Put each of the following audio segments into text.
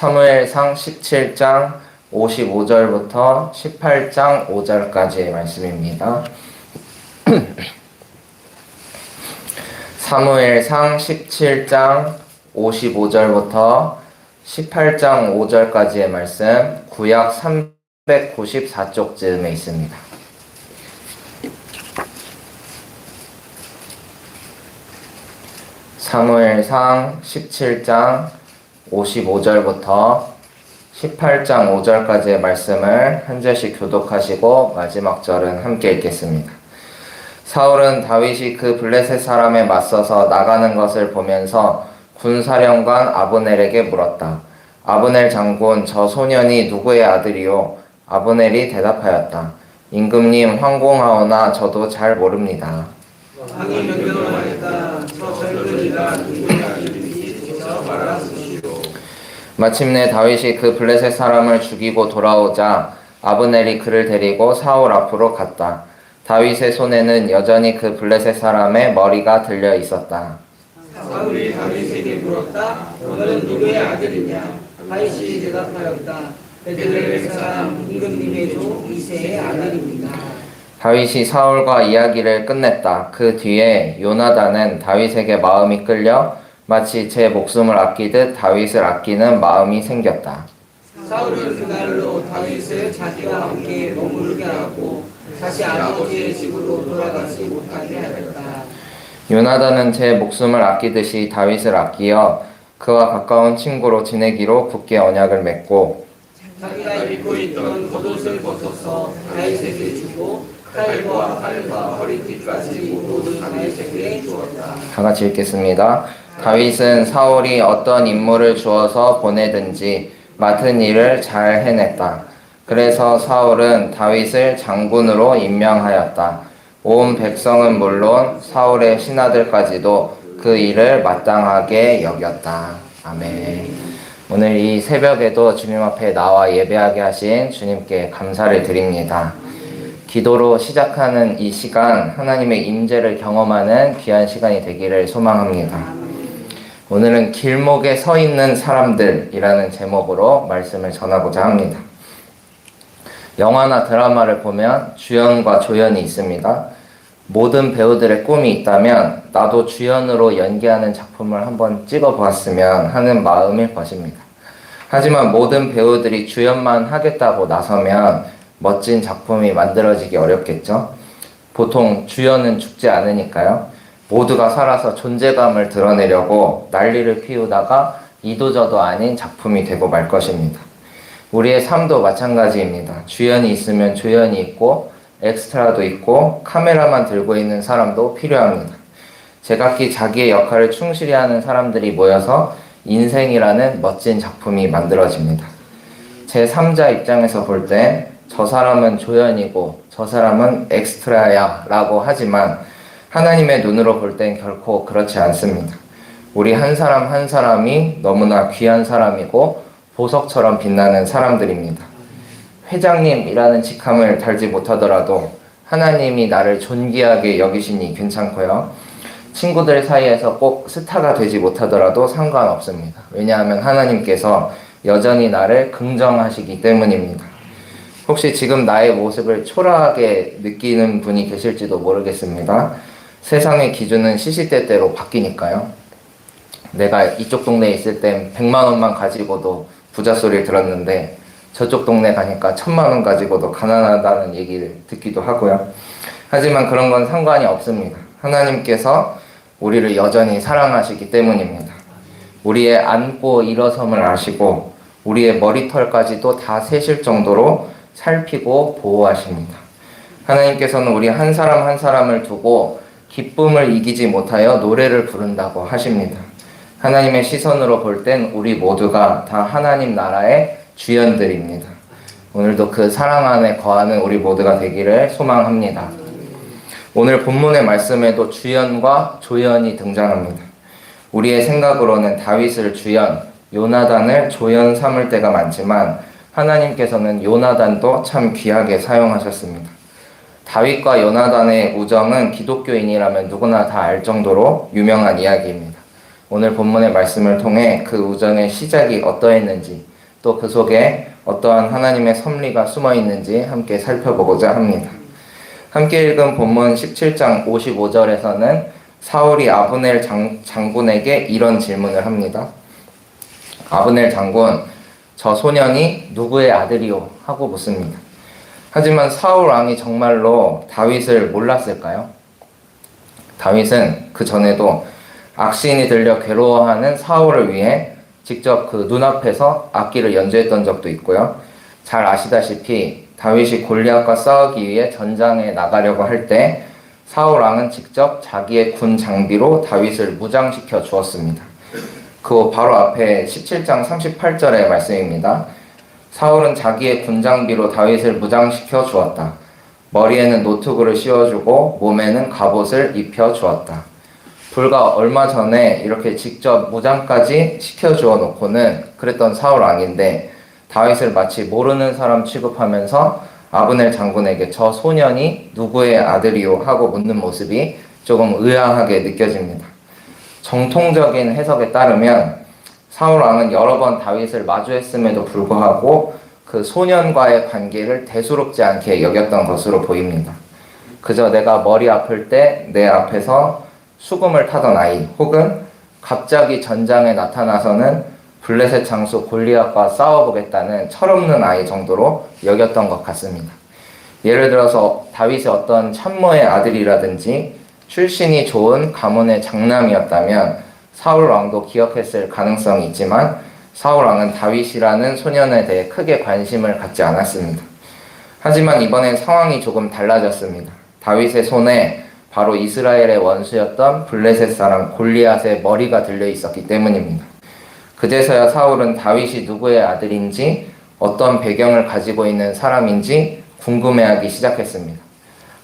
사무엘상 17장 55절부터 18장 5절까지의 말씀입니다. 사무엘상 17장 55절부터 18장 5절까지의 말씀, 구약 394쪽쯤에 있습니다. 사무엘상 17장 55절부터 18장 5절까지의 말씀을 한 절씩 교독하시고 마지막 절은 함께 읽겠습니다. 사울은 다윗이 그 블레셋 사람에 맞서서 나가는 것을 보면서 군사령관 아브넬에게 물었다. 아브넬 장군, 저 소년이 누구의 아들이요? 아브넬이 대답하였다. 임금님 황공하오나 저도 잘 모릅니다. 왕이 명령을 하였다. 저 젊은이가 누구의 아들인지 직접 말하시오. 마침내 다윗이 그 블레셋 사람을 죽이고 돌아오자 아브넬이 그를 데리고 사울 앞으로 갔다. 다윗의 손에는 여전히 그 블레셋 사람의 머리가 들려 있었다. 사울이 다윗에게 물었다. 너는 누구의 아들이냐? 다윗이 대답하였다. 베들레헴 사람 임금님의 종 이새의 아들입니다. 다윗이 사울과 이야기를 끝냈다. 그 뒤에 요나단은 다윗에게 마음이 끌려 마치 제 목숨을 아끼듯 다윗을 아끼는 마음이 생겼다. 사울은 그날로 다윗을 자기와 함께 머무르게 하고 다시 아버지의 집으로 돌아가지 못하게 하였다. 요나단은 제 목숨을 아끼듯이 다윗을 아끼어 그와 가까운 친구로 지내기로 굳게 언약을 맺고 자기가 입고 있던 겉옷을 벗어서 다윗에게 주고 칼과 팔과 허리띠까지 모두 다윗에게 주었다. 다 같이 읽겠습니다. 다윗은 사울이 어떤 임무를 주어서 보내든지 맡은 일을 잘 해냈다. 그래서 사울은 다윗을 장군으로 임명하였다. 온 백성은 물론 사울의 신하들까지도 그 일을 마땅하게 여겼다. 아멘. 오늘 이 새벽에도 주님 앞에 나와 예배하게 하신 주님께 감사를 드립니다. 기도로 시작하는 이 시간, 하나님의 임재를 경험하는 귀한 시간이 되기를 소망합니다. 오늘은 길목에 서 있는 사람들이라는 제목으로 말씀을 전하고자 합니다. 영화나 드라마를 보면 주연과 조연이 있습니다. 모든 배우들의 꿈이 있다면 나도 주연으로 연기하는 작품을 한번 찍어보았으면 하는 마음일 것입니다. 하지만 모든 배우들이 주연만 하겠다고 나서면 멋진 작품이 만들어지기 어렵겠죠? 보통 주연은 죽지 않으니까요. 모두가 살아서 존재감을 드러내려고 난리를 피우다가 이도저도 아닌 작품이 되고 말 것입니다. 우리의 삶도 마찬가지입니다. 주연이 있으면 조연이 있고 엑스트라도 있고 카메라만 들고 있는 사람도 필요합니다. 제각기 자기의 역할을 충실히 하는 사람들이 모여서 인생이라는 멋진 작품이 만들어집니다. 제3자 입장에서 볼 때 저 사람은 조연이고 저 사람은 엑스트라야 라고 하지만 하나님의 눈으로 볼 땐 결코 그렇지 않습니다. 우리 한 사람 한 사람이 너무나 귀한 사람이고 보석처럼 빛나는 사람들입니다. 회장님이라는 직함을 달지 못하더라도 하나님이 나를 존귀하게 여기시니 괜찮고요. 친구들 사이에서 꼭 스타가 되지 못하더라도 상관없습니다. 왜냐하면 하나님께서 여전히 나를 긍정하시기 때문입니다. 혹시 지금 나의 모습을 초라하게 느끼는 분이 계실지도 모르겠습니다. 세상의 기준은 시시때때로 바뀌니까요. 내가 이쪽 동네에 있을 땐 100만 원만 가지고도 부자 소리를 들었는데 저쪽 동네 가니까 1000만 원 가지고도 가난하다는 얘기를 듣기도 하고요. 하지만 그런 건 상관이 없습니다. 하나님께서 우리를 여전히 사랑하시기 때문입니다. 우리의 앉고 일어섬을 아시고 우리의 머리털까지도 다 세실 정도로 살피고 보호하십니다. 하나님께서는 우리 한 사람 한 사람을 두고 기쁨을 이기지 못하여 노래를 부른다고 하십니다. 하나님의 시선으로 볼 땐 우리 모두가 다 하나님 나라의 주연들입니다. 오늘도 그 사랑 안에 거하는 우리 모두가 되기를 소망합니다. 오늘 본문의 말씀에도 주연과 조연이 등장합니다. 우리의 생각으로는 다윗을 주연, 요나단을 조연 삼을 때가 많지만 하나님께서는 요나단도 참 귀하게 사용하셨습니다. 다윗과 요나단의 우정은 기독교인이라면 누구나 다 알 정도로 유명한 이야기입니다. 오늘 본문의 말씀을 통해 그 우정의 시작이 어떠했는지, 또 그 속에 어떠한 하나님의 섭리가 숨어 있는지 함께 살펴보고자 합니다. 함께 읽은 본문 17장 55절에서는 사울이 아브넬 장군에게 이런 질문을 합니다. 아브넬 장군, 저 소년이 누구의 아들이요? 하고 묻습니다. 하지만 사울 왕이 정말로 다윗을 몰랐을까요? 다윗은 그 전에도 악신이 들려 괴로워하는 사울을 위해 직접 그 눈앞에서 악기를 연주했던 적도 있고요. 잘 아시다시피 다윗이 골리앗과 싸우기 위해 전장에 나가려고 할 때 사울 왕은 직접 자기의 군 장비로 다윗을 무장시켜 주었습니다. 그 바로 앞에 17장 38절의 말씀입니다. 사울은 자기의 군 장비로 다윗을 무장시켜 주었다. 머리에는 노트구를 씌워주고 몸에는 갑옷을 입혀 주었다. 불과 얼마 전에 이렇게 직접 무장까지 시켜주어 놓고는 그랬던 사울 왕인데 다윗을 마치 모르는 사람 취급하면서 아브넬 장군에게 저 소년이 누구의 아들이요? 하고 묻는 모습이 조금 의아하게 느껴집니다. 정통적인 해석에 따르면 사울 왕은 여러 번 다윗을 마주했음에도 불구하고 그 소년과의 관계를 대수롭지 않게 여겼던 것으로 보입니다. 그저 내가 머리 아플 때 내 앞에서 수금을 타던 아이, 혹은 갑자기 전장에 나타나서는 블레셋 장수 골리앗과 싸워보겠다는 철없는 아이 정도로 여겼던 것 같습니다. 예를 들어서 다윗의 어떤 참모의 아들이라든지 출신이 좋은 가문의 장남이었다면 사울 왕도 기억했을 가능성이 있지만 사울 왕은 다윗이라는 소년에 대해 크게 관심을 갖지 않았습니다. 하지만 이번엔 상황이 조금 달라졌습니다. 다윗의 손에 바로 이스라엘의 원수였던 블레셋 사람 골리앗의 머리가 들려 있었기 때문입니다. 그제서야 사울은 다윗이 누구의 아들인지 어떤 배경을 가지고 있는 사람인지 궁금해하기 시작했습니다.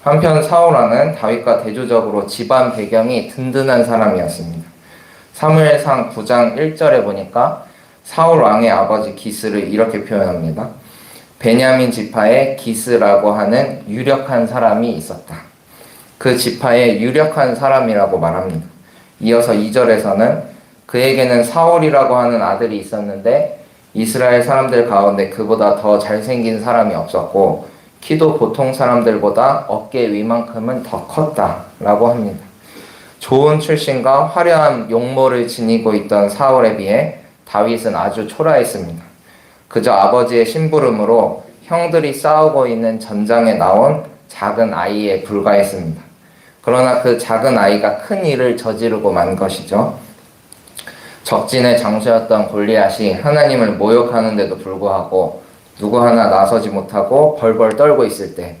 한편 사울 왕은 다윗과 대조적으로 집안 배경이 든든한 사람이었습니다. 사무엘상 9장 1절에 보니까 사울 왕의 아버지 기스를 이렇게 표현합니다. 베냐민 지파에 기스라고 하는 유력한 사람이 있었다. 그 지파에 유력한 사람이라고 말합니다. 이어서 2절에서는 그에게는 사울이라고 하는 아들이 있었는데 이스라엘 사람들 가운데 그보다 더 잘생긴 사람이 없었고 키도 보통 사람들보다 어깨 위만큼은 더 컸다 라고 합니다. 좋은 출신과 화려한 용모를 지니고 있던 사울에 비해 다윗은 아주 초라했습니다. 그저 아버지의 심부름으로 형들이 싸우고 있는 전장에 나온 작은 아이에 불과했습니다. 그러나 그 작은 아이가 큰 일을 저지르고 만 것이죠. 적진의 장수였던 골리앗이 하나님을 모욕하는데도 불구하고 누구 하나 나서지 못하고 벌벌 떨고 있을 때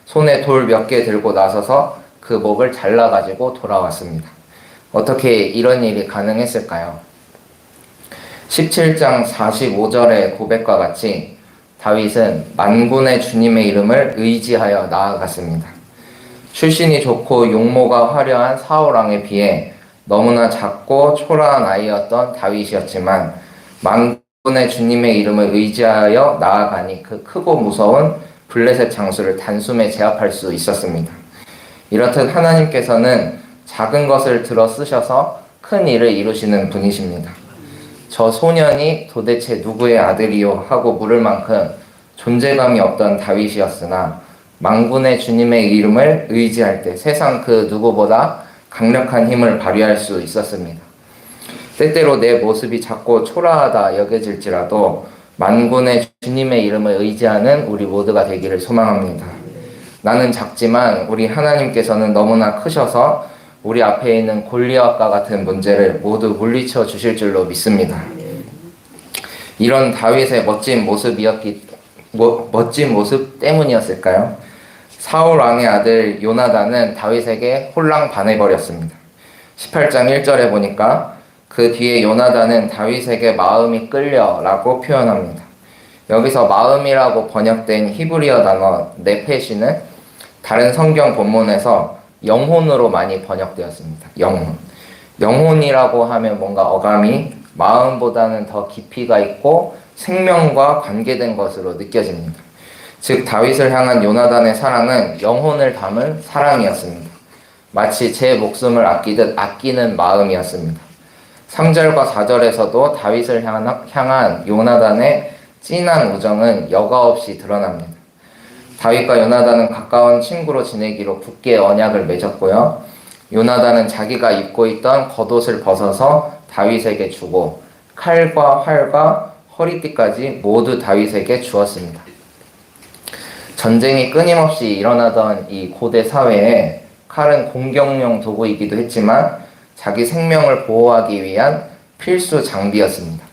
손에 돌 몇 개 들고 나서서 그 목을 잘라가지고 돌아왔습니다. 어떻게 이런 일이 가능했을까요? 17장 45절의 고백과 같이 다윗은 만군의 주님의 이름을 의지하여 나아갔습니다. 출신이 좋고 용모가 화려한 사울 왕에 비해 너무나 작고 초라한 아이였던 다윗이었지만 만군의 주님의 이름을 의지하여 나아가니 그 크고 무서운 블레셋 장수를 단숨에 제압할 수 있었습니다. 이렇듯 하나님께서는 작은 것을 들어 쓰셔서 큰 일을 이루시는 분이십니다. 저 소년이 도대체 누구의 아들이요? 하고 물을 만큼 존재감이 없던 다윗이었으나 만군의 주님의 이름을 의지할 때 세상 그 누구보다 강력한 힘을 발휘할 수 있었습니다. 때때로 내 모습이 작고 초라하다 여겨질지라도 만군의 주님의 이름을 의지하는 우리 모두가 되기를 소망합니다. 나는 작지만 우리 하나님께서는 너무나 크셔서 우리 앞에 있는 골리앗과 같은 문제를 모두 물리쳐 주실 줄로 믿습니다. 이런 다윗의 멋진 모습 때문이었을까요? 사울 왕의 아들 요나단은 다윗에게 홀랑 반해버렸습니다. 18장 1절에 보니까 그 뒤에 요나단은 다윗에게 마음이 끌려 라고 표현합니다. 여기서 마음이라고 번역된 히브리어 단어 네페시는 다른 성경 본문에서 영혼으로 많이 번역되었습니다. 영혼이라고 하면 뭔가 어감이 마음보다는 더 깊이가 있고 생명과 관계된 것으로 느껴집니다. 즉 다윗을 향한 요나단의 사랑은 영혼을 담은 사랑이었습니다. 마치 제 목숨을 아끼듯 아끼는 마음이었습니다. 3절과 4절에서도 다윗을 향한 요나단의 진한 우정은 여과 없이 드러납니다. 다윗과 요나단은 가까운 친구로 지내기로 굳게 언약을 맺었고요. 요나단은 자기가 입고 있던 겉옷을 벗어서 다윗에게 주고 칼과 활과 허리띠까지 모두 다윗에게 주었습니다. 전쟁이 끊임없이 일어나던 이 고대 사회에 칼은 공격용 도구이기도 했지만 자기 생명을 보호하기 위한 필수 장비였습니다.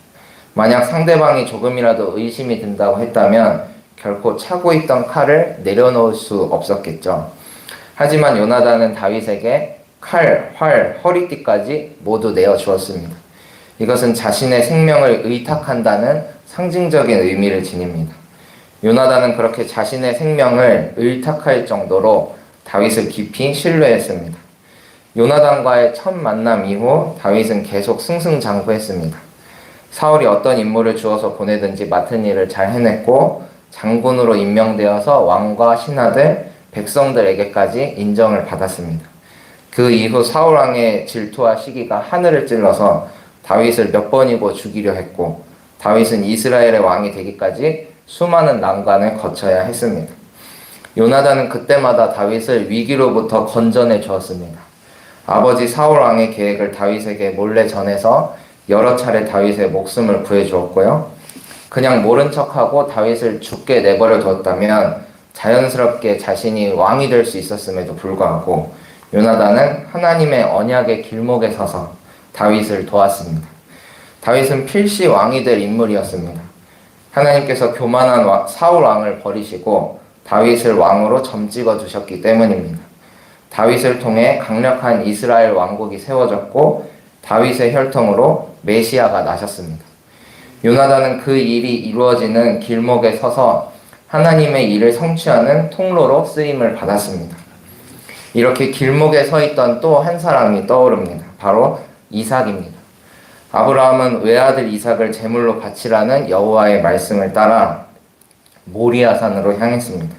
만약 상대방이 조금이라도 의심이 든다고 했다면 결코 차고 있던 칼을 내려놓을 수 없었겠죠. 하지만 요나단은 다윗에게 칼, 활, 허리띠까지 모두 내어주었습니다. 이것은 자신의 생명을 의탁한다는 상징적인 의미를 지닙니다. 요나단은 그렇게 자신의 생명을 의탁할 정도로 다윗을 깊이 신뢰했습니다. 요나단과의 첫 만남 이후 다윗은 계속 승승장구했습니다. 사울이 어떤 임무를 주어서 보내든지 맡은 일을 잘 해냈고 장군으로 임명되어서 왕과 신하들, 백성들에게까지 인정을 받았습니다. 그 이후 사울 왕의 질투와 시기가 하늘을 찔러서 다윗을 몇 번이고 죽이려 했고 다윗은 이스라엘의 왕이 되기까지 수많은 난관을 거쳐야 했습니다. 요나단은 그때마다 다윗을 위기로부터 건져내 주었습니다. 아버지 사울 왕의 계획을 다윗에게 몰래 전해서 여러 차례 다윗의 목숨을 구해주었고요. 그냥 모른 척하고 다윗을 죽게 내버려 두었다면 자연스럽게 자신이 왕이 될 수 있었음에도 불구하고 요나단은 하나님의 언약의 길목에 서서 다윗을 도왔습니다. 다윗은 필시 왕이 될 인물이었습니다. 하나님께서 교만한 사울 왕을 버리시고 다윗을 왕으로 점찍어 두셨기 때문입니다. 다윗을 통해 강력한 이스라엘 왕국이 세워졌고 다윗의 혈통으로 메시아가 나셨습니다. 요나단은 그 일이 이루어지는 길목에 서서 하나님의 일을 성취하는 통로로 쓰임을 받았습니다. 이렇게 길목에 서 있던 또 한 사람이 떠오릅니다. 바로 이삭입니다. 아브라함은 외아들 이삭을 제물로 바치라는 여호와의 말씀을 따라 모리아산으로 향했습니다.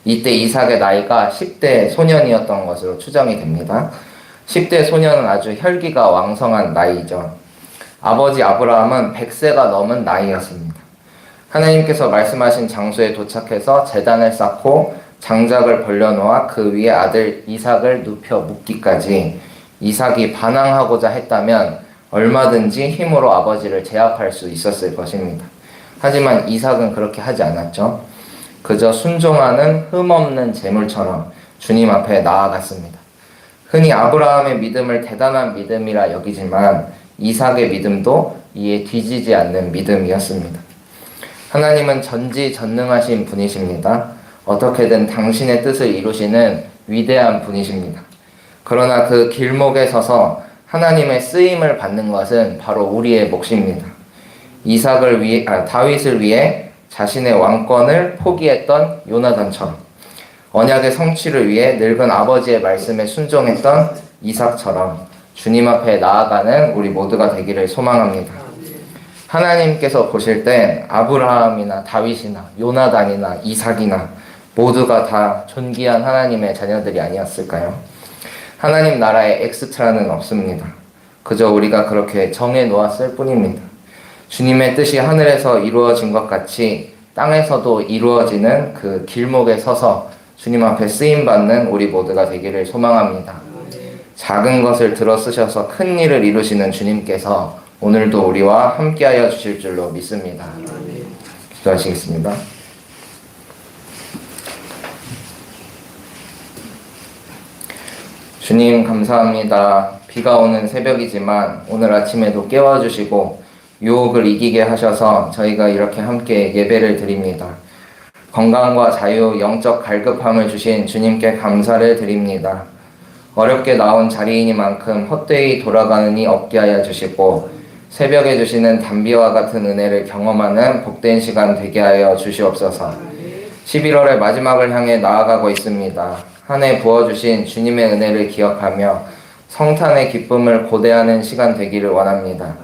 이때 이삭의 나이가 10대 소년이었던 것으로 추정이 됩니다. 10대 소년은 아주 혈기가 왕성한 나이죠. 아버지 아브라함은 100세가 넘은 나이였습니다. 하나님께서 말씀하신 장소에 도착해서 제단을 쌓고 장작을 벌려놓아 그 위에 아들 이삭을 눕혀 묻기까지 이삭이 반항하고자 했다면 얼마든지 힘으로 아버지를 제압할 수 있었을 것입니다. 하지만 이삭은 그렇게 하지 않았죠. 그저 순종하는 흠없는 제물처럼 주님 앞에 나아갔습니다. 흔히 아브라함의 믿음을 대단한 믿음이라 여기지만 이삭의 믿음도 이에 뒤지지 않는 믿음이었습니다. 하나님은 전지전능하신 분이십니다. 어떻게든 당신의 뜻을 이루시는 위대한 분이십니다. 그러나 그 길목에 서서 하나님의 쓰임을 받는 것은 바로 우리의 몫입니다. 다윗을 위해 자신의 왕권을 포기했던 요나단처럼 언약의 성취를 위해 늙은 아버지의 말씀에 순종했던 이삭처럼 주님 앞에 나아가는 우리 모두가 되기를 소망합니다. 하나님께서 보실 땐 아브라함이나 다윗이나 요나단이나 이삭이나 모두가 다 존귀한 하나님의 자녀들이 아니었을까요? 하나님 나라에 엑스트라는 없습니다. 그저 우리가 그렇게 정해 놓았을 뿐입니다. 주님의 뜻이 하늘에서 이루어진 것 같이 땅에서도 이루어지는 그 길목에 서서 주님 앞에 쓰임받는 우리 모두가 되기를 소망합니다. 작은 것을 들어 쓰셔서 큰 일을 이루시는 주님께서 오늘도 우리와 함께하여 주실 줄로 믿습니다. 기도하시겠습니다. 주님 감사합니다. 비가 오는 새벽이지만 오늘 아침에도 깨워주시고 유혹을 이기게 하셔서 저희가 이렇게 함께 예배를 드립니다. 건강과 자유, 영적 갈급함을 주신 주님께 감사를 드립니다. 어렵게 나온 자리이니만큼 헛되이 돌아가는 이 없게 하여 주시고 새벽에 주시는 단비와 같은 은혜를 경험하는 복된 시간 되게 하여 주시옵소서. 11월의 마지막을 향해 나아가고 있습니다. 한 해 부어주신 주님의 은혜를 기억하며 성탄의 기쁨을 고대하는 시간 되기를 원합니다.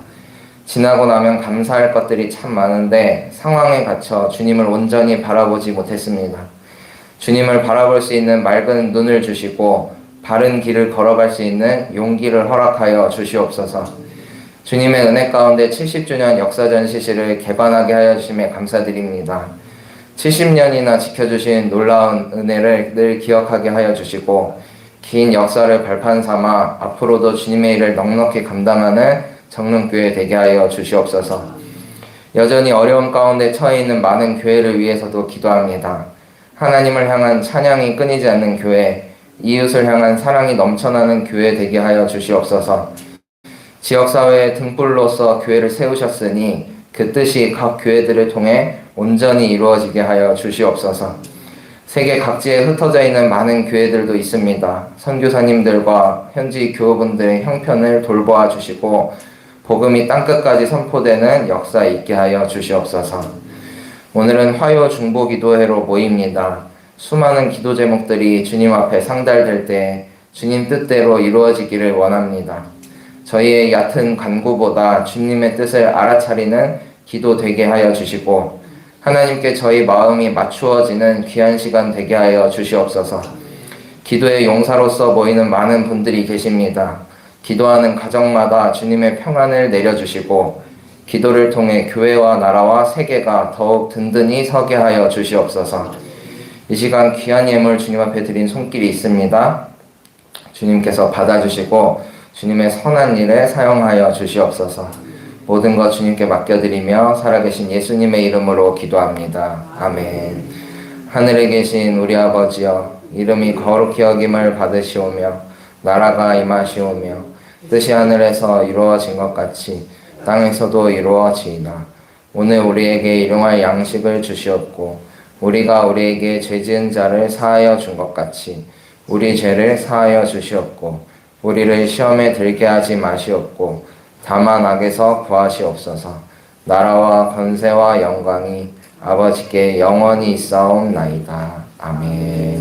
지나고 나면 감사할 것들이 참 많은데 상황에 갇혀 주님을 온전히 바라보지 못했습니다. 주님을 바라볼 수 있는 맑은 눈을 주시고 바른 길을 걸어갈 수 있는 용기를 허락하여 주시옵소서. 주님의 은혜 가운데 70주년 역사전 시실을 개관하게 하여 주심에 감사드립니다. 70년이나 지켜주신 놀라운 은혜를 늘 기억하게 하여 주시고 긴 역사를 발판 삼아 앞으로도 주님의 일을 넉넉히 감당하는 정릉교회 되게 하여 주시옵소서. 여전히 어려움 가운데 처해 있는 많은 교회를 위해서도 기도합니다. 하나님을 향한 찬양이 끊이지 않는 교회, 이웃을 향한 사랑이 넘쳐나는 교회 되게 하여 주시옵소서. 지역사회의 등불로서 교회를 세우셨으니 그 뜻이 각 교회들을 통해 온전히 이루어지게 하여 주시옵소서. 세계 각지에 흩어져 있는 많은 교회들도 있습니다. 선교사님들과 현지 교우분들의 형편을 돌보아 주시고 복음이 땅끝까지 선포되는 역사 있게 하여 주시옵소서. 오늘은 화요 중보 기도회로 모입니다. 수많은 기도 제목들이 주님 앞에 상달될 때 주님 뜻대로 이루어지기를 원합니다. 저희의 얕은 간구보다 주님의 뜻을 알아차리는 기도 되게 하여 주시고 하나님께 저희 마음이 맞추어지는 귀한 시간 되게 하여 주시옵소서. 기도의 용사로서 모이는 많은 분들이 계십니다. 기도하는 가정마다 주님의 평안을 내려주시고 기도를 통해 교회와 나라와 세계가 더욱 든든히 서게 하여 주시옵소서. 이 시간 귀한 예물 주님 앞에 드린 손길이 있습니다. 주님께서 받아주시고 주님의 선한 일에 사용하여 주시옵소서. 모든 것 주님께 맡겨드리며 살아계신 예수님의 이름으로 기도합니다. 아멘. 하늘에 계신 우리 아버지여, 이름이 거룩히 여김을 받으시오며 나라가 임하시오며 뜻이 하늘에서 이루어진 것 같이 땅에서도 이루어지이다. 오늘 우리에게 일용할 양식을 주시옵고 우리가 우리에게 죄 지은 자를 사하여 준 것 같이 우리 죄를 사하여 주시옵고 우리를 시험에 들게 하지 마시옵고 다만 악에서 구하시옵소서. 나라와 권세와 영광이 아버지께 영원히 있사옵나이다. 아멘.